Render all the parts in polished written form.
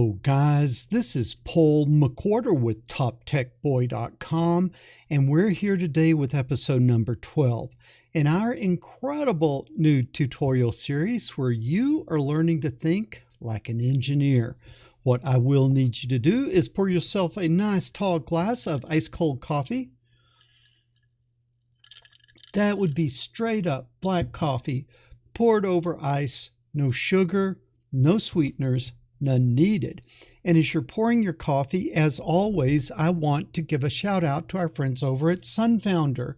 Hello guys, this is Paul McWhorter with TopTechBoy.com, and we're here today with episode number 12 in our incredible new tutorial series where you are learning to think like an engineer. What I will need you to do is pour yourself a nice tall glass of ice cold coffee. That would be straight up black coffee poured over ice, no sugar, no sweeteners, none needed. And as you're pouring your coffee, as always, I want to give a shout out to our friends over at Sunfounder.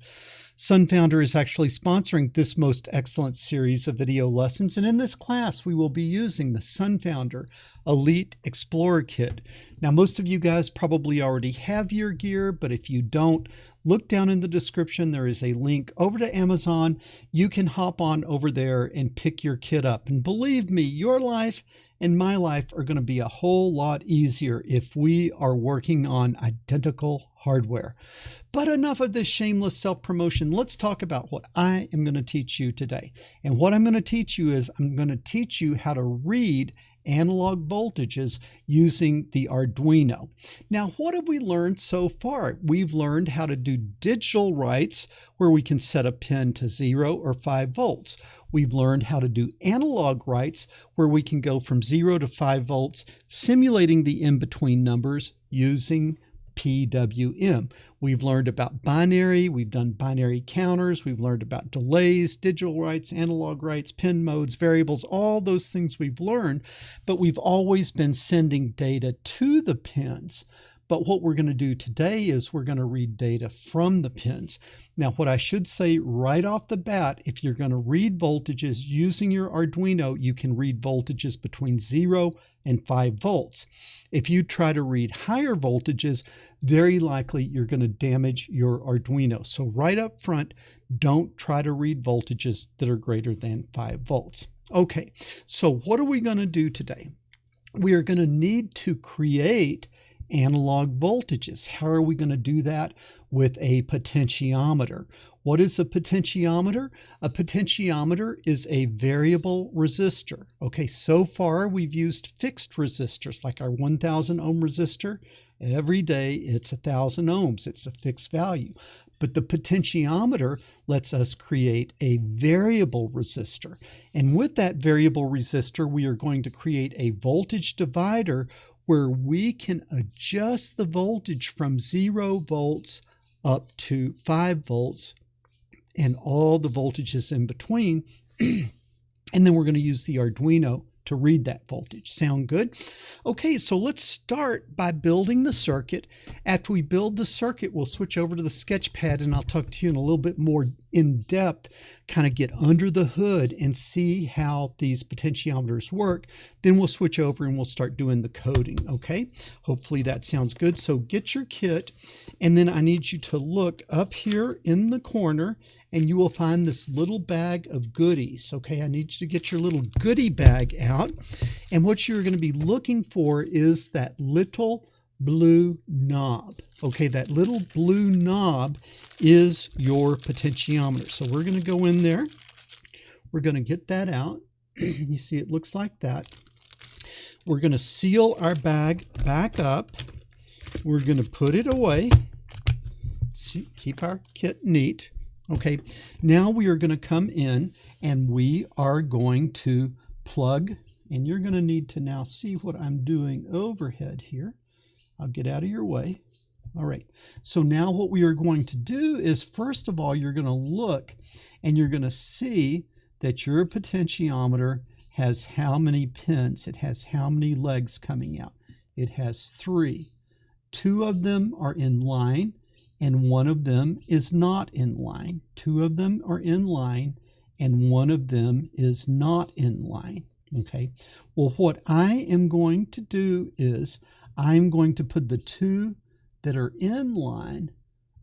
Sunfounder is actually sponsoring this most excellent series of video lessons. And in this class, we will be using the Sunfounder Elite Explorer Kit. Now, most of you guys probably already have your gear, but if you don't, look down in the description. There is a link over to Amazon. You can hop on over there and pick your kit up. And believe me, your life and my life are going to be a whole lot easier if we are working on identical hardware. But enough of this shameless self-promotion. Let's talk about what I am going to teach you today. And what I'm going to teach you is I'm going to teach you how to read analog voltages using the Arduino. Now, what have we learned so far? We've learned how to do digital writes where we can set a pin to 0 or 5 volts. We've learned how to do analog writes where we can go from 0 to 5 volts, simulating the in-between numbers using PWM. We've learned about binary, we've done binary counters, we've learned about delays, digital writes, analog writes, pin modes, variables, all those things we've learned, but we've always been sending data to the pins. But what we're going to do today is we're going to read data from the pins. Now, what I should say right off the bat, if you're going to read voltages using your Arduino, you can read voltages between 0 and 5 volts. If you try to read higher voltages, very likely you're going to damage your Arduino. So right up front, don't try to read voltages that are greater than 5 volts. Okay, so what are we going to do today? We are going to need to create analog voltages. How are we going to do that? With a potentiometer. What is a potentiometer? A potentiometer is a variable resistor. Okay, so far we've used fixed resistors like our 1000 ohm resistor. Every day it's 1000 ohms. It's a fixed value. But the potentiometer lets us create a variable resistor. And with that variable resistor, we are going to create a voltage divider where we can adjust the voltage from 0 volts up to 5 volts and all the voltages in between. And then we're going to use the Arduino to read that voltage. Sound good? Okay, so let's start by building the circuit. After we build the circuit, we'll switch over to the sketch pad and I'll talk to you in a little bit more in depth, kind of get under the hood and see how these potentiometers work. Then we'll switch over and we'll start doing the coding, okay? Hopefully that sounds good. So get your kit, and then I need you to look up here in the corner and you will find this little bag of goodies, okay? I need you to get your little goodie bag out. And what you're going to be looking for is that little blue knob. Okay, that little blue knob is your potentiometer. So we're going to go in there. We're going to get that out. You see it looks like that. We're going to seal our bag back up. We're going to put it away. See, keep our kit neat. Okay, now we are going to come in and we are going to plug, and you're going to need to now see what I'm doing overhead here. I'll get out of your way. All right, so now what we are going to do is, first of all, you're going to look and you're going to see that your potentiometer has how many pins. It has how many legs coming out. It has 3. 2 of them are in line and 1 of them is not in line. 2 of them are in line and 1 of them is not in line. Okay, well, what I am going to do is I'm going to put the 2 that are in line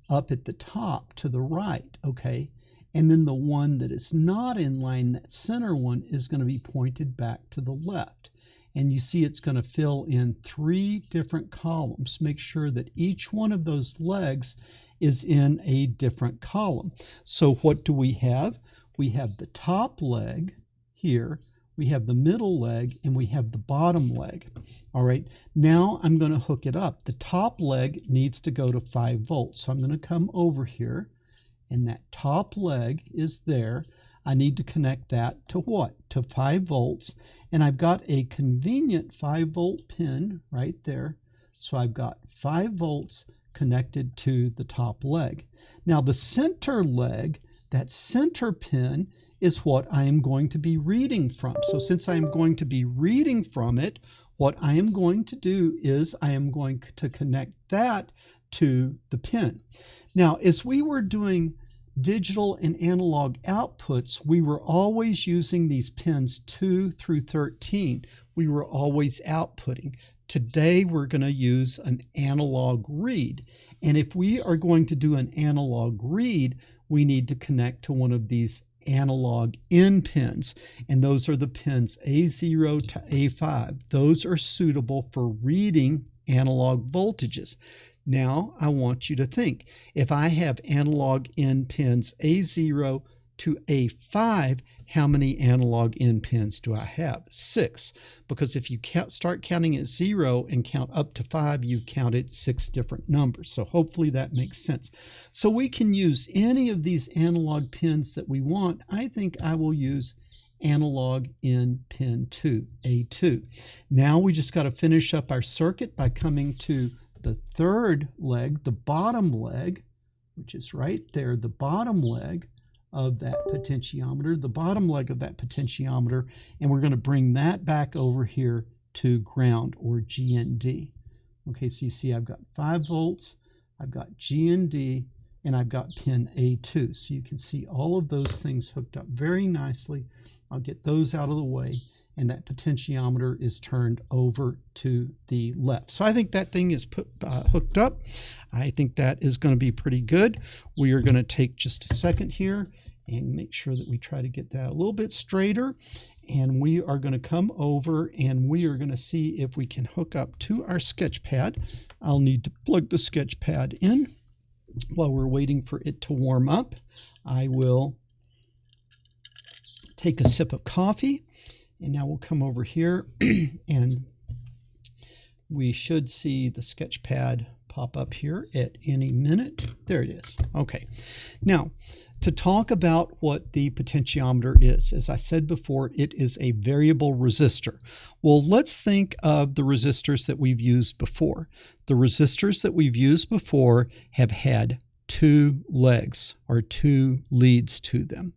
up at the top to the right, okay? And then the one that is not in line, that center one, is going to be pointed back to the left. And you see it's going to fill in 3 different columns. Make sure that each one of those legs is in a different column. So what do we have? We have the top leg here. we have the middle leg, and we have the bottom leg. All right, now I'm going to hook it up. The top leg needs to go to 5 volts. So I'm going to come over here, and that top leg is there. I need to connect that to what? To 5 volts. And I've got a convenient 5-volt pin right there. So I've got 5 volts connected to the top leg. Now the center leg, that center pin, is what I am going to be reading from. So since I am going to be reading from it, what I am going to do is I am going to connect that to the pin. Now, as we were doing digital and analog outputs, we were always using these pins 2 through 13. We were always outputting. Today, we're going to use an analog read. And if we are going to do an analog read, we need to connect to one of these analog in pins. And those are the pins A0 to A5. Those are suitable for reading analog voltages. Now, I want you to think, if I have analog in pins A0 to A5, how many analog in pins do I have? 6. Because if you start counting at 0 and count up to 5, you've counted 6 different numbers. So hopefully that makes sense. So we can use any of these analog pins that we want. I think I will use analog in pin 2, A2. Now we just got to finish up our circuit by coming to the third leg, the bottom leg, which is right there, the bottom leg of that potentiometer, the bottom leg of that potentiometer, and we're going to bring that back over here to ground, or GND. Okay, so you see I've got 5 volts, I've got GND, and I've got pin A2. So you can see all of those things hooked up very nicely. I'll get those out of the way, and that potentiometer is turned over to the left. So I think that thing is hooked up. I think that is going to be pretty good. We are going to take just a second here and make sure that we try to get that a little bit straighter. And we are going to come over and we are going to see if we can hook up to our sketch pad. I'll need to plug the sketch pad in. While we're waiting for it to warm up, I will take a sip of coffee. And now we'll come over here and we should see the sketch pad pop up here at any minute. There it is. Okay. Now, to talk about what the potentiometer is, as I said before, it is a variable resistor. Well, let's think of the resistors that we've used before. The resistors that we've used before have had 2 legs or 2 leads to them.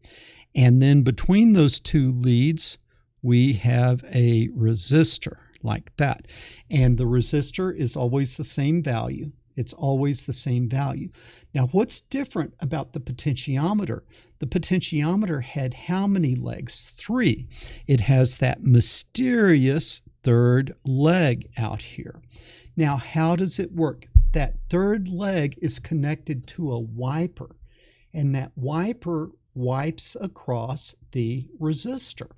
And then between those 2 leads, we have a resistor like that. And the resistor is always the same value. It's always the same value. Now, what's different about the potentiometer? The potentiometer had how many legs? 3. It has that mysterious third leg out here. Now, how does it work? That third leg is connected to a wiper, and that wiper wipes across the resistor.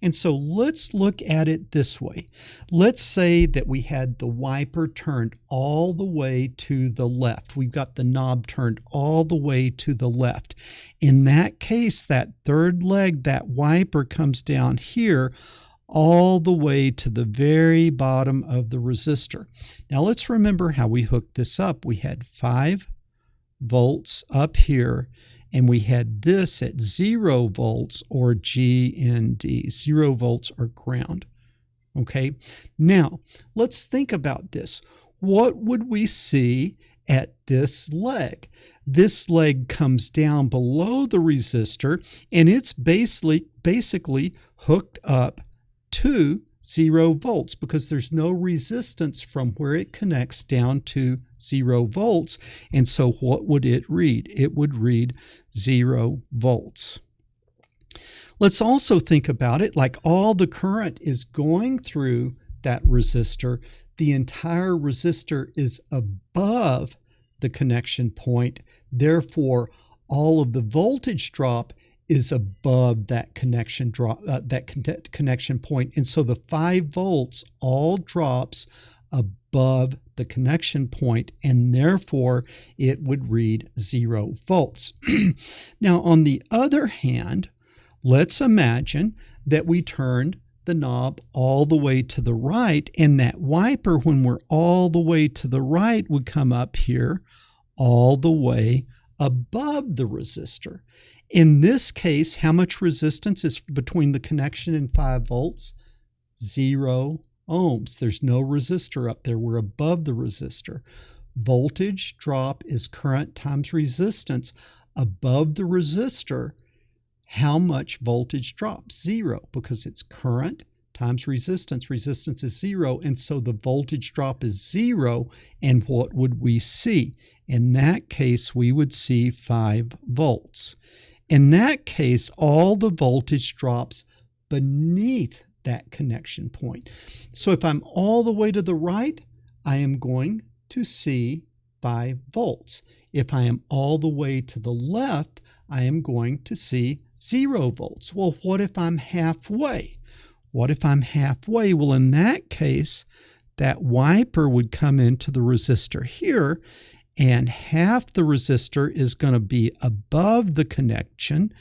And so let's look at it this way. Let's say that we had the wiper turned all the way to the left. We've got the knob turned all the way to the left. In that case, that third leg, that wiper comes down here all the way to the very bottom of the resistor. Now let's remember how we hooked this up. We had 5 volts up here, and we had this at 0 volts or GND, 0 volts or ground. Okay, now let's think about this. What would we see at this leg? This leg comes down below the resistor, and it's basically hooked up to 0 volts because there's no resistance from where it connects down to 0 volts. And so what would it read? It would read 0 volts. Let's also think about it like all the current is going through that resistor. The entire resistor is above the connection point. Therefore, all of the voltage drop is above that connection connection point. And so the 5 volts all drops above the connection point, and therefore it would read 0 volts. Now, on the other hand, let's imagine that we turned the knob all the way to the right, and that wiper, when we're all the way to the right, would come up here all the way above the resistor. In this case, how much resistance is between the connection and 5 volts? 0 ohms. There's no resistor up there. We're above the resistor. Voltage drop is current times resistance. Above the resistor, how much voltage drops? 0, because it's current times resistance. Resistance is 0, and so the voltage drop is 0. And what would we see? In that case, we would see 5 volts. In that case, all the voltage drops beneath that connection point. So if I'm all the way to the right, I am going to see 5 volts. If I am all the way to the left, I am going to see 0 volts. Well, what if I'm halfway? What if I'm halfway? Well, in that case, that wiper would come into the resistor here, and half the resistor is going to be above the connection,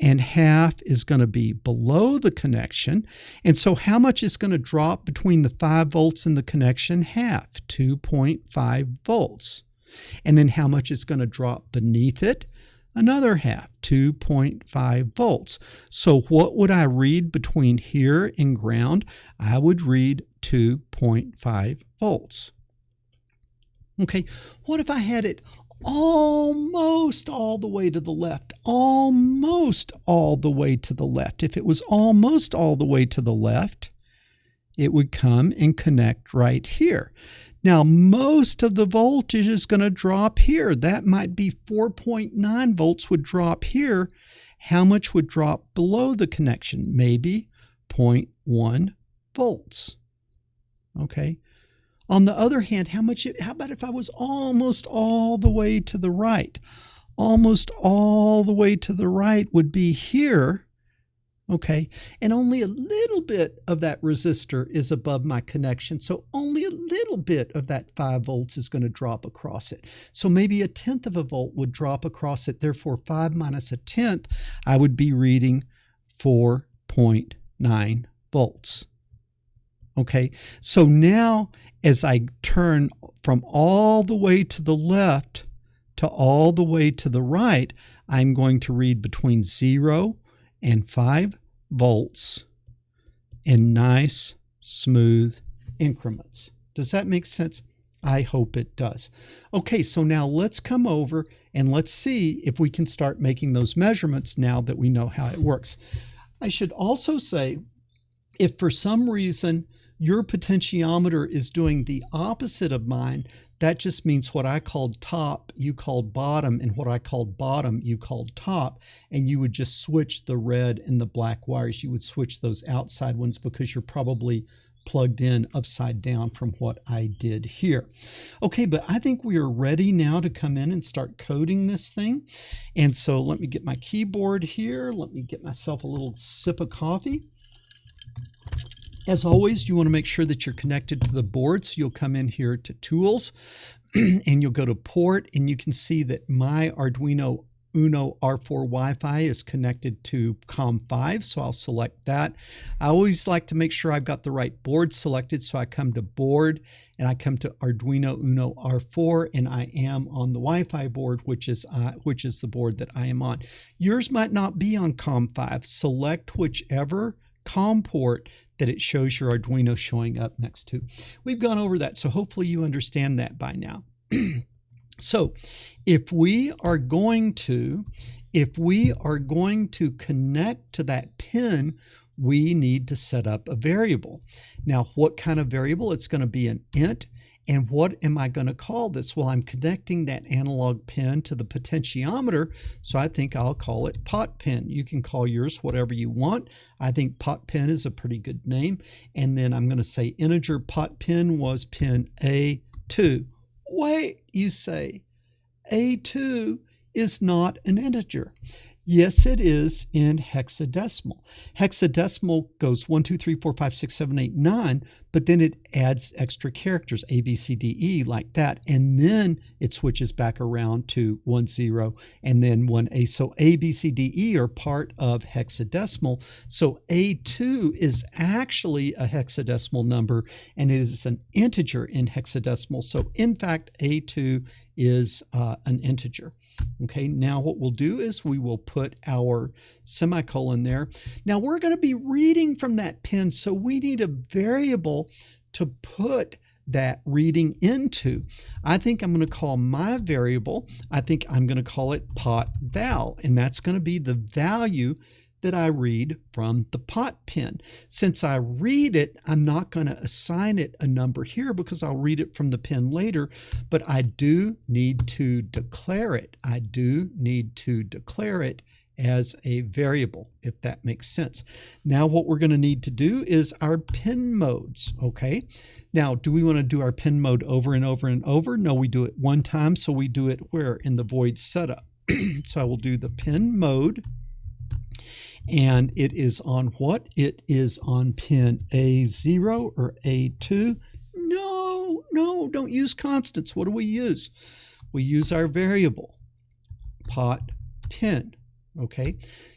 and half is going to be below the connection. And so how much is going to drop between the 5 volts and the connection? Half, 2.5 volts. And then how much is going to drop beneath it? Another half, 2.5 volts. So what would I read between here and ground? I would read 2.5 volts. Okay, what if I had it almost all the way to the left? Almost all the way to the left. If it was almost all the way to the left, it would come and connect right here. Now, most of the voltage is going to drop here. That might be 4.9 volts would drop here. How much would drop below the connection? Maybe 0.1 volts. Okay. On the other hand, how about if I was almost all the way to the right? Almost all the way to the right would be here, okay? And only a little bit of that resistor is above my connection, so only a little bit of that 5 volts is going to drop across it. So maybe 1/10 of a volt would drop across it. Therefore, 5 minus 1/10, I would be reading 4.9 volts. Okay, so now as I turn from all the way to the left to all the way to the right, I'm going to read between 0 and 5 volts in nice, smooth increments. Does that make sense? I hope it does. Okay, so now let's come over and let's see if we can start making those measurements now that we know how it works. I should also say, if for some reason your potentiometer is doing the opposite of mine, that just means what I called top, you called bottom, and what I called bottom, you called top, and you would just switch the red and the black wires. You would switch those outside ones because you're probably plugged in upside down from what I did here. Okay, but I think we are ready now to come in and start coding this thing. And so let me get my keyboard here. Let me get myself a little sip of coffee. As always, you want to make sure that you're connected to the board. So you'll come in here to Tools and you'll go to Port, and you can see that my Arduino Uno R4 Wi-Fi is connected to COM5, so I'll select that. I always like to make sure I've got the right board selected, so I come to Board and I come to Arduino Uno R4, and I am on the Wi-Fi board, which is the board that I am on. Yours might not be on COM5. Select whichever COM port that it shows your Arduino showing up next to. We've gone over that, so hopefully you understand that by now. So if we are going to connect to that pin, we need to set up a variable. Now, what kind of variable? It's going to be an int. And what am I going to call this? Well, I'm connecting that analog pin to the potentiometer, so I think I'll call it pot pin. You can call yours whatever you want. I think pot pin is a pretty good name. And then I'm going to say integer pot pin was pin A2. Wait, you say, A2 is not an integer. Yes, it is in hexadecimal. Hexadecimal goes 1, 2, 3, 4, 5, 6, 7, 8, 9, but then it adds extra characters, A, B, C, D, E, like that. And then it switches back around to 1, 0, and then 1A. So A, B, C, D, E are part of hexadecimal. So A2 is actually a hexadecimal number, and it is an integer in hexadecimal. So in fact, A2 is an integer. Okay, now what we'll do is we will put our semicolon there. Now we're going to be reading from that pen, so we need a variable to put that reading into. I think I'm going to call my variable, I think I'm going to call it pot val, and that's going to be the value that I read from the pot pen. Since I read it, I'm not going to assign it a number here because I'll read it from the pen later, but I do need to declare it. I do need to declare it as a variable, if that makes sense. Now what we're going to need to do is our pen modes, okay? Now, do we want to do our pen mode over and over and over? No, we do it one time, so we do it where? In the void setup. So I will do the pen mode. And it is on what? It is on pin A0 or A2. No, don't use constants. What do we use? We use our variable, pot pin. Okay,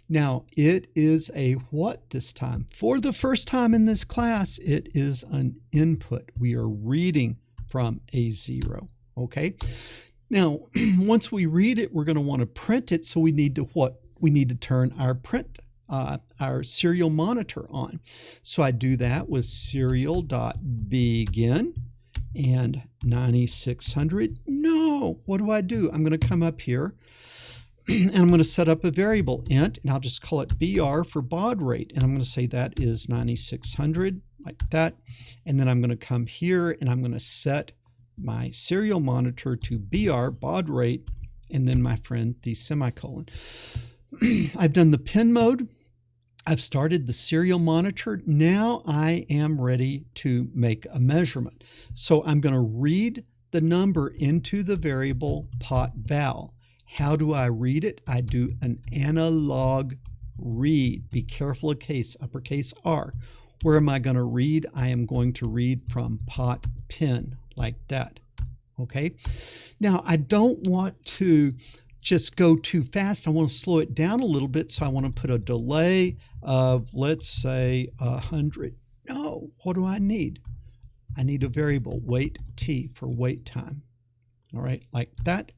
now it is a what this time? For the first time in this class, it is an input. We are reading from A0. Okay, now once we read it, we're going to want to print it. So we need to what? We need to turn our our serial monitor on. So I do that with serial.begin and 9600. No, what do? I'm going to come up here and I'm going to set up a variable int, and I'll just call it BR for baud rate. And I'm going to say that is 9600, like that. And then I'm going to come here and I'm going to set my serial monitor to BR, baud rate, and then my friend, the semicolon. I've done the pen mode. I've started the serial monitor. Now I am ready to make a measurement. So I'm going to read the number into the variable pot val. How do I read it? I do an analog read. Be careful of case, uppercase R. Where am I going to read? I am going to read from pot pen, like that. Okay. Now I don't want to just go too fast. I want to slow it down a little bit, so I want to put a delay of, let's say, 100. No, what do I need? I need a variable, wait t, for wait time. All right, like that.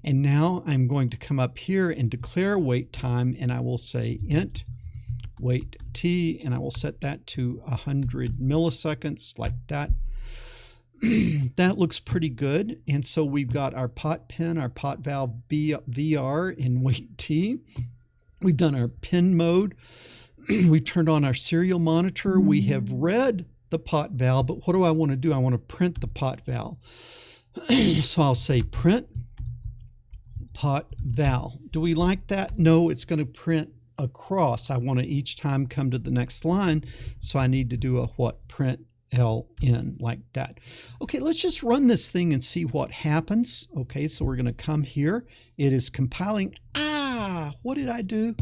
And now I'm going to come up here and declare wait time, and I will say int wait t, and I will set that to 100 milliseconds, like that. That looks pretty good. And so we've got our pot pen, our pot val VR in wait T. We've done our pen mode. We've turned on our serial monitor. We have read the pot val, but what do I want to do? I want to print the pot val. So I'll say print pot val. Do we like that? No, it's going to print across. I want to each time come to the next line. So I need to do a what? Print LN, like that. Okay, let's just run this thing and see what happens. Okay, so we're going to come here. It is compiling. What did I do?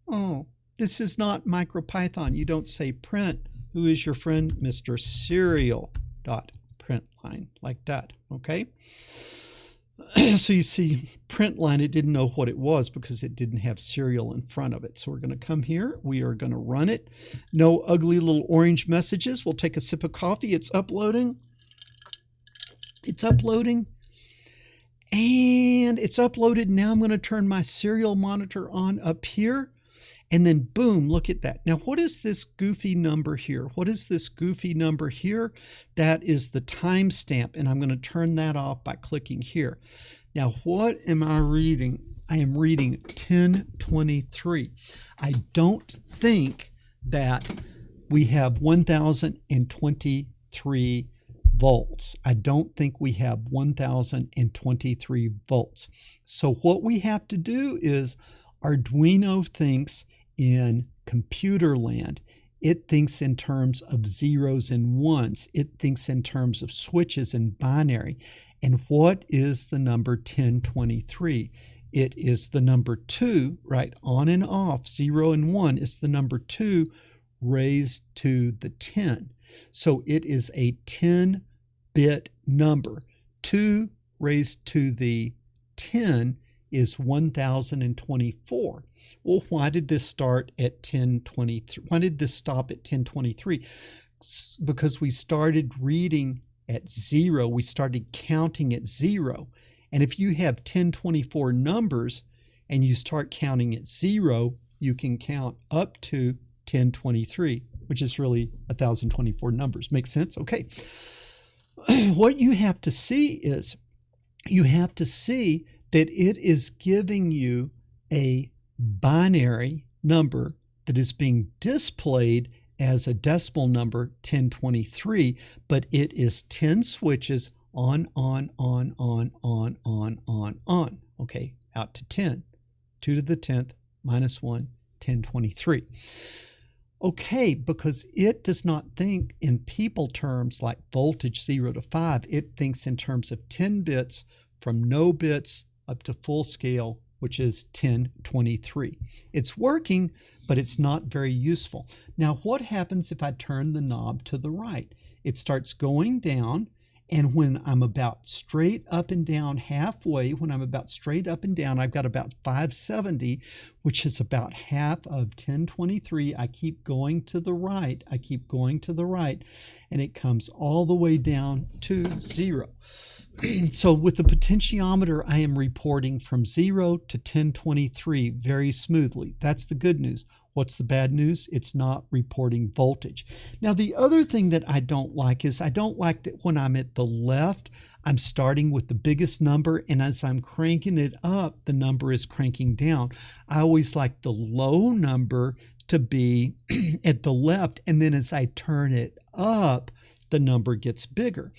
Oh, this is not MicroPython. You don't say print. Who is your friend? Mr. Serial.println, like that. Okay. So you see, print line, it didn't know what it was because it didn't have serial in front of it. So we're going to come here. We are going to run it. No ugly little orange messages. We'll take a sip of coffee. It's uploading. It's uploading. And it's uploaded. Now I'm going to turn my serial monitor on up here. And then boom, look at that. Now, what is this goofy number here? What is this goofy number here? That is the timestamp, and I'm going to turn that off by clicking here. Now, what am I reading? I am reading 1023. I don't think that we have 1023 volts. I don't think we have 1023 volts. So what we have to do is Arduino thinks in computer land. It thinks in terms of zeros and ones. It thinks in terms of switches and binary. And what is the number 1023? it is the number 2, right? On and off, 0 and 1 is the number 2 raised to the 10. So it is a 10-bit number. 2 raised to the 10 is 1024. Well, why did this start at 1023? Why did this stop at 1023? Because we started reading at 0. We started counting at 0. And if you have 1024 numbers and you start counting at 0, you can count up to 1023, which is really 1024 numbers. Make sense? Okay. What you have to see is you have to see that it is giving you a binary number that is being displayed as a decimal number 1023, but it is 10 switches on, okay, out to 10. 2 to the 10th minus 1, 1023. Okay, because it does not think in people terms like voltage 0 to 5. It thinks in terms of 10 bits from no bits up to full scale, which is 1023. It's working, but it's not very useful. Now, what happens if I turn the knob to the right? It starts going down, and when I'm about straight up and down halfway, when I'm about straight up and down, I've got about 570, which is about half of 1023. I keep going to the right. I keep going to the right, and it comes all the way down to 0. So with the potentiometer, I am reporting from 0 to 1023 very smoothly. That's the good news. What's the bad news? It's not reporting voltage. Now, the other thing that I don't like is I don't like that when I'm at the left, I'm starting with the biggest number, and as I'm cranking it up, the number is cranking down. I always like the low number to be at the left, and then as I turn it up, the number gets bigger.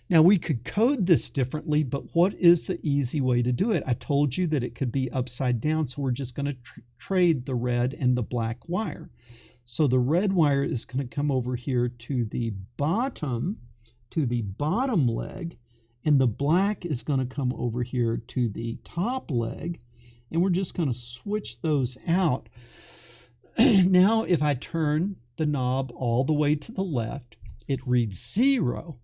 Now, we could code this differently, but what is the easy way to do it? I told you that it could be upside down, so we're just going to trade the red and the black wire. So the red wire is going to come over here to the bottom leg, and the black is going to come over here to the top leg, and we're just going to switch those out. Now, if I turn the knob all the way to the left, it reads 0.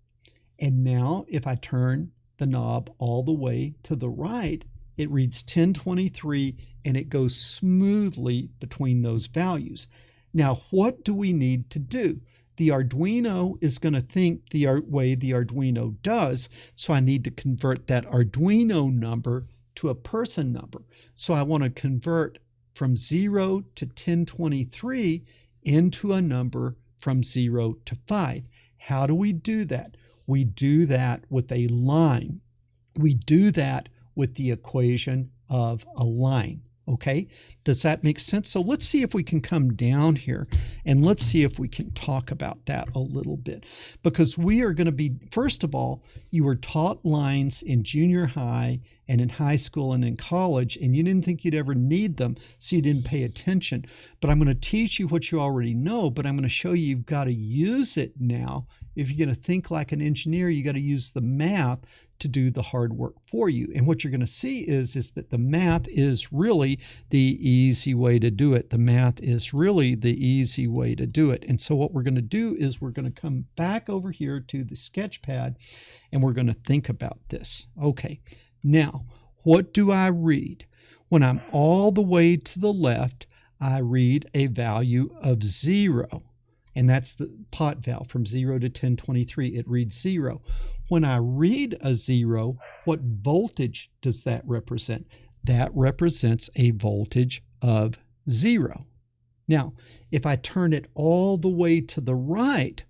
And now if I turn the knob all the way to the right, it reads 1023, and it goes smoothly between those values. Now, what do we need to do? The Arduino is going to think the way the Arduino does, so I need to convert that Arduino number to a person number. So I want to convert from 0 to 1023 into a number from 0 to 5. How do we do that? We do that with a line. We do that with the equation of a line. Okay, does that make sense? So let's see if we can come down here and let's see if we can talk about that a little bit, because we are going to be, first of all, you were taught lines in junior high and in high school and in college, and you didn't think you'd ever need them, so you didn't pay attention. But I'm going to teach you what you already know, but I'm going to show you you've got to use it now. If you're going to think like an engineer, you got to use the math to do the hard work for you. And what you're going to see is that the math is really the easy way to do it. The math is really the easy way to do it. And so what we're going to do is we're going to come back over here to the sketch pad, and we're going to think about this. Okay, now what do I read? When I'm all the way to the left, I read a value of 0. And that's the pot valve from 0 to 1023. It reads 0. When I read a 0, what voltage does that represent? That represents a voltage of 0. Now, if I turn it all the way to the right,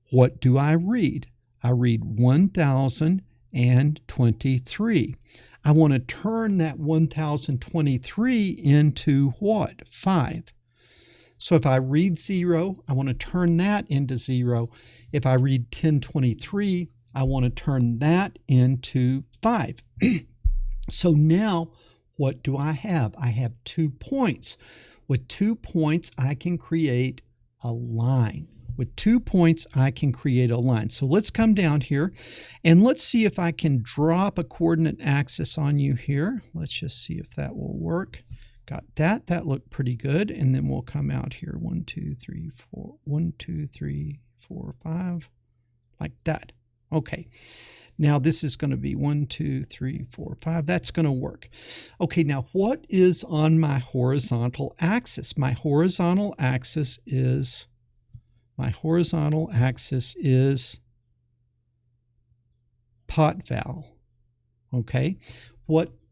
what do I read? I read 1023. I want to turn that 1023 into what? 5. So if I read 0, I want to turn that into 0. If I read 1023, I want to turn that into 5. So now what do I have? I have 2 points. With 2 points, I can create a line. with 2 points, I can create a line. So let's come down here and let's see if I can drop a coordinate axis on you here. Let's just see if that will work. Got that. That looked pretty good. And then we'll come out here. 1, 2, 3, 4. 1, 2, 3, 4, 5. Like that. Okay. Now this is going to be 1, 2, 3, 4, 5. That's going to work. Okay, now what is on my horizontal axis? My horizontal axis is pot val. Okay,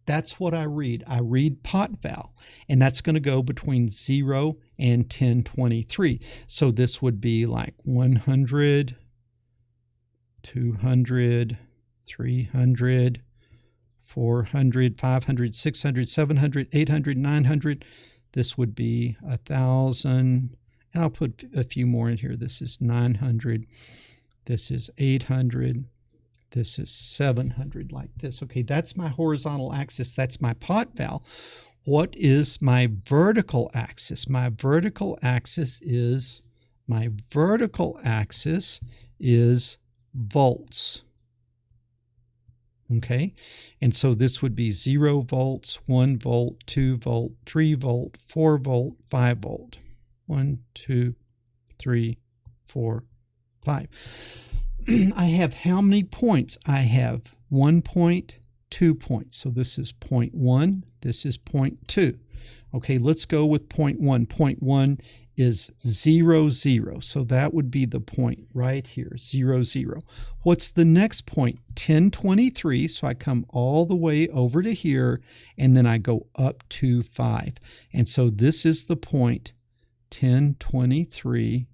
that's what I read. I read pot val, and that's going to go between 0 and 1023. So this would be like 100, 200, 300, 400, 500, 600, 700, 800, 900. This would be 1,000. And I'll put a few more in here. This is 900. This is 800. This is 700, like this. Okay, that's my horizontal axis. That's my pot val. What is my vertical axis? My vertical axis is volts. Okay, and so this would be 0 volts, 1 volt, 2 volt, 3 volt, 4 volt, 5 volt. 1, 2, 3, 4, 5. I have how many points? I have 1 point, 2 points. So this is point 1, this is point 2. Okay, let's go with point 1. Point 1 is 0, 0. So that would be the point right here, 0, 0. What's the next point? 1023. So I come all the way over to here, and then I go up to 5. And so this is the point 1023,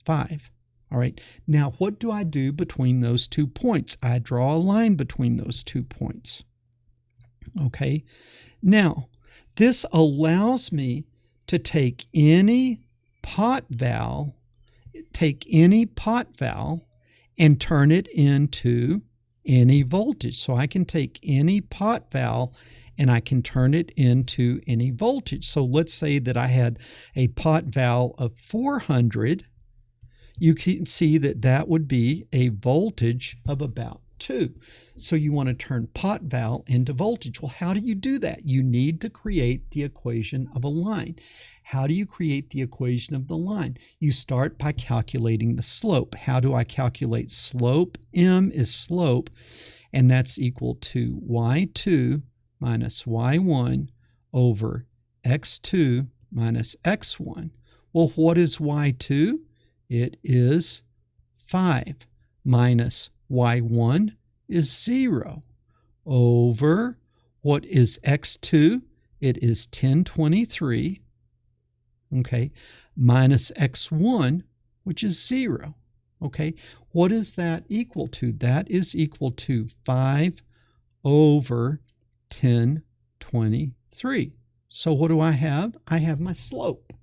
5. All right. Now, what do I do between those 2 points? I draw a line between those 2 points. Okay. Now, this allows me to take any pot val and turn it into any voltage. So I can take any pot val and I can turn it into any voltage. So let's say that I had a pot val of 400. You can see that that would be a voltage of about 2. So you want to turn pot val into voltage. Well, how do you do that? You need to create the equation of a line. How do you create the equation of the line? You start by calculating the slope. How do I calculate slope? M is slope, and that's equal to y2 minus y1 over x2 minus x1. Well, what is y2? It is 5 minus y1 is 0 over what is x2? It is 1023, okay, minus x1, which is 0, okay. What is that equal to? That is equal to 5 over 1023. So what do I have? I have my slope.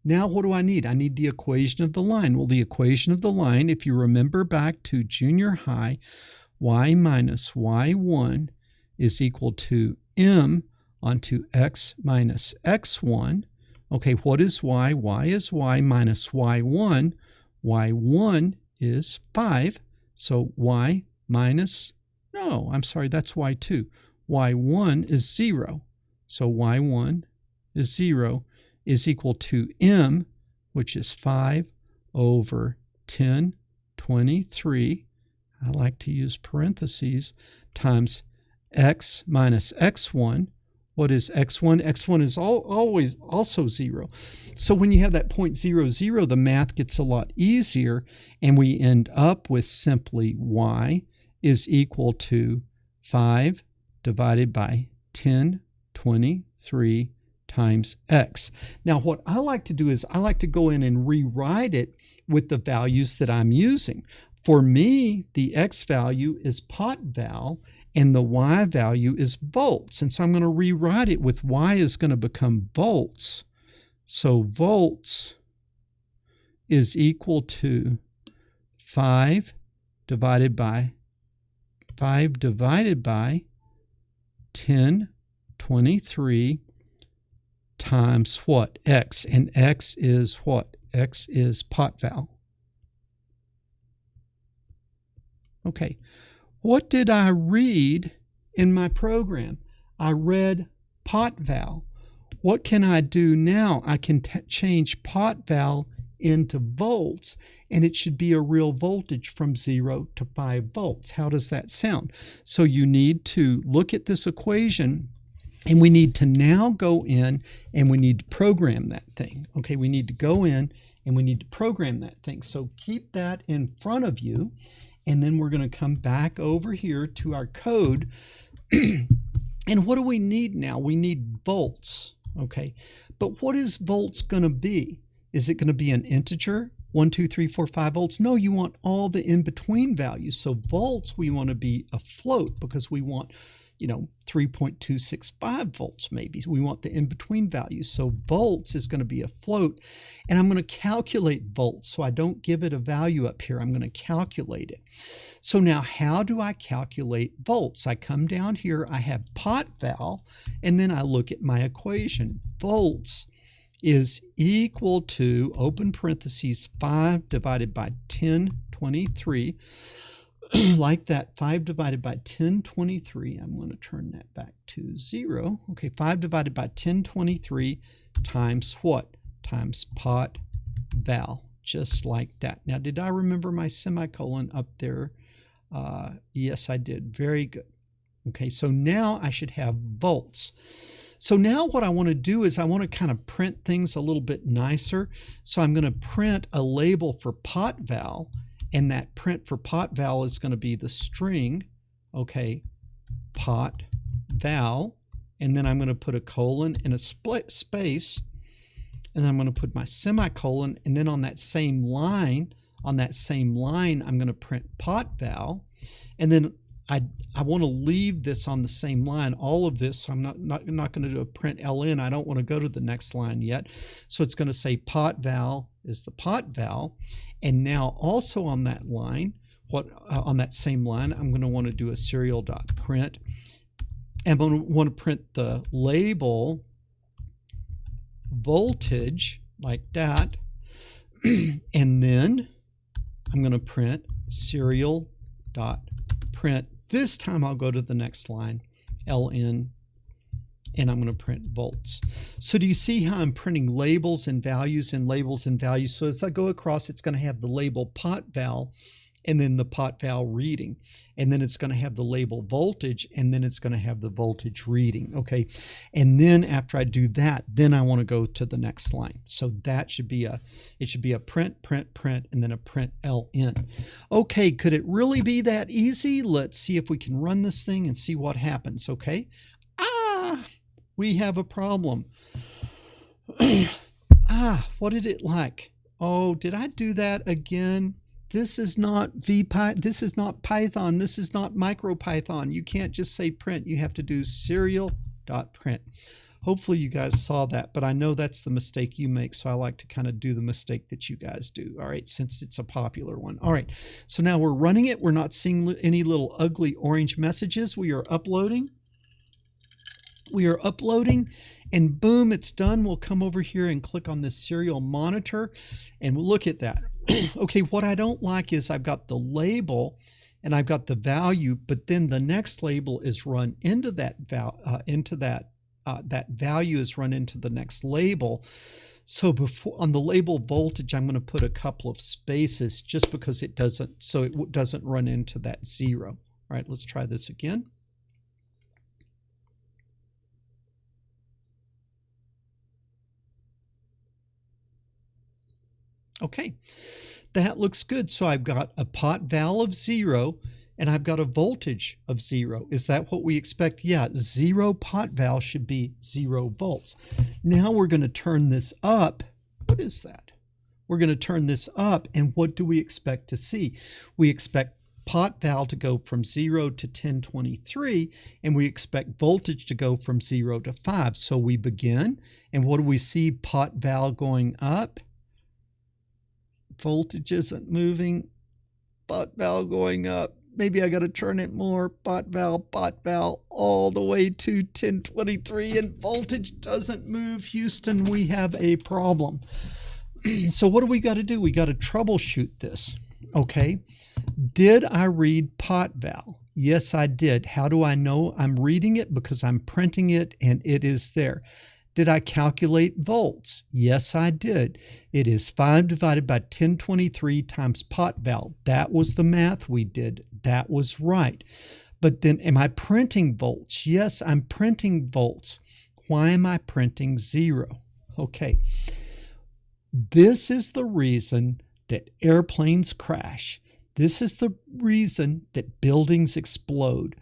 Now what do I need? I need the equation of the line. Well, the equation of the line, if you remember back to junior high, y minus y1 is equal to m onto x minus x1. Okay, what is y? Y is y minus y1. y1 is 5. So y minus, no, I'm sorry, that's y2. y1 is 0. So y1 is 0. Is equal to m, which is 5 over 1023. I like to use parentheses, times x minus x1. What is x1? x1 is always also 0. So when you have that point 0, 0, the math gets a lot easier, and we end up with simply y is equal to 5 divided by 1023 times x. Now, what I like to do is I like to go in and rewrite it with the values that I'm using. For me, the x value is pot val, and the y value is volts. And so I'm going to rewrite it with y is going to become volts. So volts is equal to 5 divided by 1023 times what? X. And x is what? X is pot val. Okay, what did I read in my program? I read pot val. What can I do now? I can change pot val into volts, and it should be a real voltage from 0 to 5 volts. How does that sound? So you need to look at this equation, and we need to now go in and we need to program that thing. Okay, we need to go in and we need to program that thing. So keep that in front of you, and then we're going to come back over here to our code. And what do we need now? We need volts. Okay, but what is volts going to be? Is it going to be an integer? 1, 2, 3, 4, 5 volts? No, you want all the in-between values. So volts, we want to be a float because we want, 3.265 volts maybe. We want the in-between values. So volts is going to be a float, and I'm going to calculate volts. So I don't give it a value up here. I'm going to calculate it. So now how do I calculate volts? I come down here, I have pot val, and then I look at my equation. Volts is equal to, open parentheses, 5 divided by 1023. Like that, 5 divided by 1023. I'm going to turn that back to 0. Okay, 5 divided by 1023 times what? Times pot val, just like that. Now, did I remember my semicolon up there? Yes, I did. Very good. Okay, so now I should have volts. So now what I want to do is I want to kind of print things a little bit nicer. So I'm going to print a label for pot val, and that print for pot val is going to be the string, okay, pot val, and then I'm going to put a colon and a space, and then I'm going to put my semicolon, and then on that same line, I'm going to print pot val, and then I want to leave this on the same line, all of this. So I'm not going to do a print ln. I don't want to go to the next line yet. So it's going to say pot val is the pot val. And now also on that line, on that same line, I'm going to want to do a serial.print. And I'm going to want to print the label voltage like that. And then I'm going to print serial.print. This time I'll go to the next line, ln, and I'm going to print volts. So do you see how I'm printing labels and values and labels and values? So as I go across, it's going to have the label pot val and then the pot val reading. And then it's going to have the label voltage, and then it's going to have the voltage reading. Okay. And then after I do that, then I want to go to the next line. So that should be it should be a print, and then a print ln. Okay. Could it really be that easy? Let's see if we can run this thing and see what happens. Okay. We have a problem. What did it like? Oh, did I do that again? This is not VPy, this is not Python, this is not MicroPython. You can't just say print, you have to do serial.print. Hopefully you guys saw that, but I know that's the mistake you make, so I like to kind of do the mistake that you guys do, all right, since it's a popular one. All right, so now we're running it. We're not seeing any little ugly orange messages. We are uploading. And boom, it's done. We'll come over here and click on this serial monitor, and we'll look at that. Okay, what I don't like is I've got the label and I've got the value, but then the next label is run into that that value is run into the next label. So before on the label voltage, I'm going to put a couple of spaces just because it doesn't run into that 0. All right, let's try this again. Okay, that looks good. So I've got a pot val of 0 and I've got a voltage of 0. Is that what we expect? Yeah, 0 pot val should be 0 volts. Now we're going to turn this up. What is that? We're going to turn this up, and what do we expect to see? We expect pot val to go from 0 to 1023, and we expect voltage to go from 0 to 5. So we begin, and what do we see? Pot val going up. Voltage isn't moving. Pot val going up. Maybe I got to turn it more. Pot val, all the way to 1023, and voltage doesn't move. Houston, we have a problem. So what do we got to do? We got to troubleshoot this. Okay. Did I read pot val? Yes, I did. How do I know I'm reading it? Because I'm printing it and it is there. Did I calculate volts? Yes, I did. It is 5 divided by 1023 times pot val. That was the math we did. That was right. But then am I printing volts? Yes, I'm printing volts. Why am I printing 0? Okay. This is the reason that airplanes crash. This is the reason that buildings explode.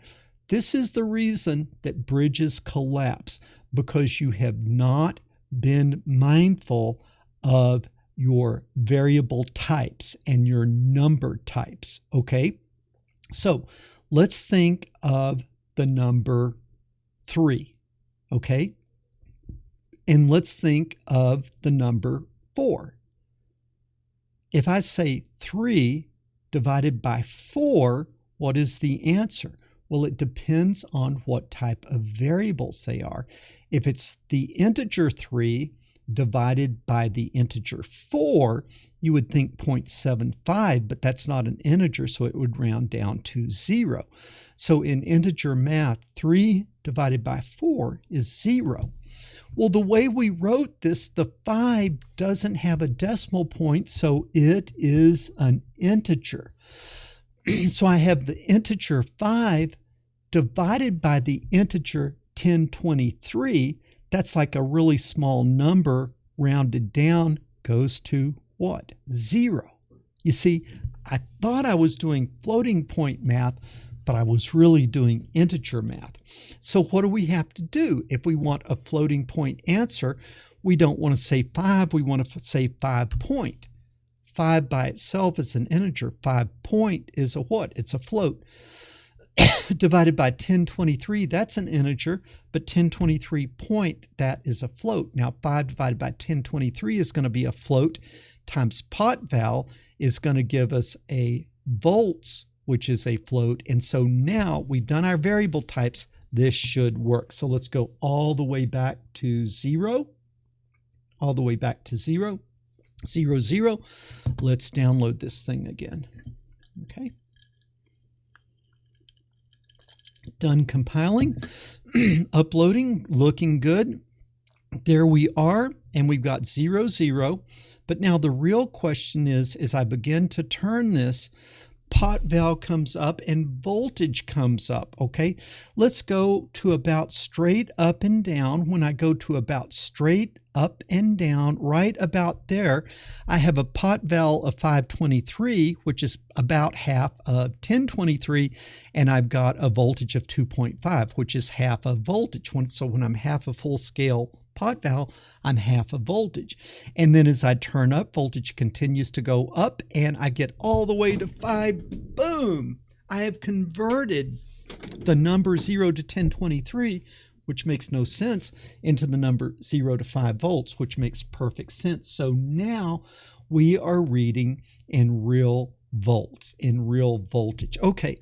This is the reason that bridges collapse, because you have not been mindful of your variable types and your number types, okay? So let's think of the number 3, okay? And let's think of the number 4. If I say 3 divided by 4, what is the answer? Well, it depends on what type of variables they are. If it's the integer 3 divided by the integer 4, you would think 0.75, but that's not an integer, so it would round down to 0. So in integer math, 3 divided by 4 is 0. Well, the way we wrote this, the 5 doesn't have a decimal point, so it is an integer. So I have the integer 5 divided by the integer 1023. That's like a really small number rounded down, goes to what? 0. You see, I thought I was doing floating point math, but I was really doing integer math. So what do we have to do? If we want a floating point answer, we don't want to say 5, we want to say 5 point. 5 by itself is an integer. 5 point is a what? It's a float. Divided by 1023, that's an integer, but 1023 point, that is a float. Now 5 divided by 1023 is going to be a float, times pot val is going to give us a volts, which is a float. And so now we've done our variable types. This should work. So let's go all the way back to 0. All the way back to 0. 0, 0. Let's download this thing again. Okay. Done compiling. Uploading. Looking good. There we are. And we've got 0, 0. But now the real question is, as I begin to turn this, pot val comes up and voltage comes up, okay? Let's go to about straight up and down. When I go to about straight up and down, right about there, I have a pot val of 523, which is about half of 1023, and I've got a voltage of 2.5, which is half of voltage. So when I'm half a full scale pot val, I'm half a voltage. And then as I turn up, voltage continues to go up, and I get all the way to 5. Boom! I have converted the number 0 to 1023, which makes no sense, into the number 0 to 5 volts, which makes perfect sense. So now we are reading in real volts, in real voltage. Okay.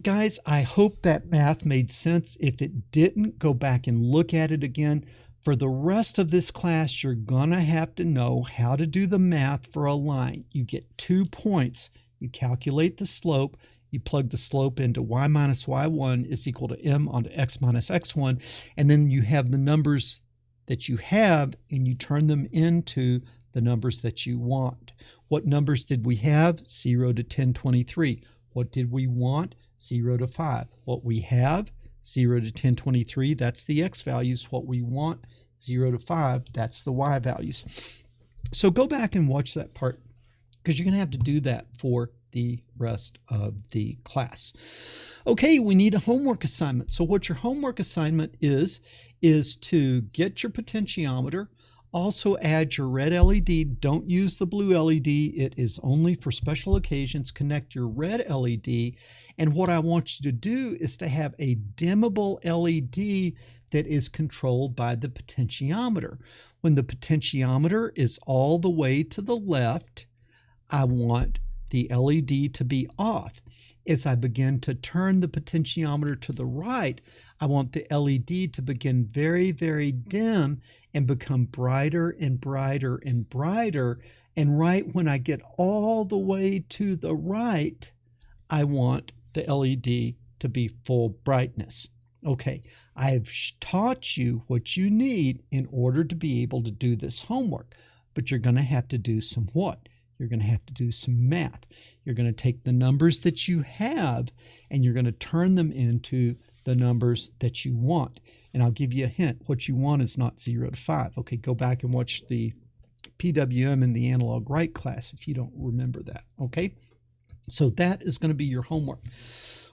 Guys, I hope that math made sense. If it didn't, go back and look at it again. For the rest of this class, you're going to have to know how to do the math for a line. You get 2 points. You calculate the slope. You plug the slope into y minus y1 is equal to m onto x minus x1. And then you have the numbers that you have, and you turn them into the numbers that you want. What numbers did we have? 0 to 1023. What did we want? 0 to 5. What we have? 0 to 1023. That's the x values. What we want? 0 to 5. That's the y values. So go back and watch that part, because you're going to have to do that for the rest of the class. Okay, we need a homework assignment. So what your homework assignment is to get your potentiometer. Also add your red LED. Don't use the blue LED. It is only for special occasions. Connect your red LED. And what I want you to do is to have a dimmable LED that is controlled by the potentiometer. When the potentiometer is all the way to the left, I want the LED to be off. As I begin to turn the potentiometer to the right, I want the LED to begin very, very dim and become brighter and brighter and brighter. And right when I get all the way to the right, I want the LED to be full brightness. Okay, I've taught you what you need in order to be able to do this homework, but you're going to have to do some what? You're going to have to do some math. You're going to take the numbers that you have and you're going to turn them into the numbers that you want. And I'll give you a hint. What you want is not 0 to 5. Okay, go back and watch the PWM in the analog write class if you don't remember that. Okay, so that is going to be your homework.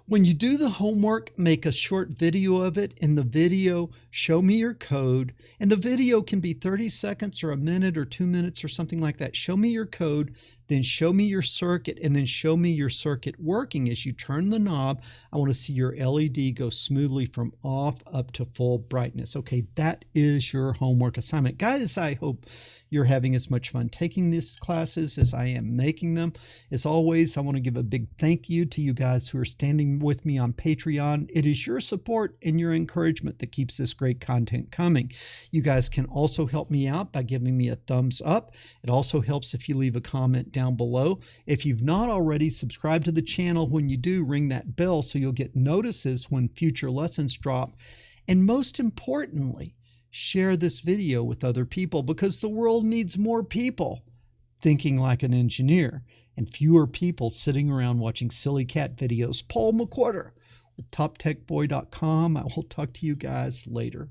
When you do the homework, make a short video of it. In the video, show me your code. And the video can be 30 seconds or a minute or 2 minutes or something like that. Show me your code, then show me your circuit, and then show me your circuit working. As you turn the knob, I want to see your LED go smoothly from off up to full brightness. Okay, that is your homework assignment. Guys, I hope you're having as much fun taking these classes as I am making them. As always, I want to give a big thank you to you guys who are standing with me on Patreon. It is your support and your encouragement that keeps this great content coming. You guys can also help me out by giving me a thumbs up. It also helps if you leave a comment down below. If you've not already, subscribe to the channel. When you do, ring that bell so you'll get notices when future lessons drop. And most importantly, share this video with other people, because the world needs more people thinking like an engineer and fewer people sitting around watching silly cat videos. Paul McWhorter with TopTechBoy.com. I will talk to you guys later.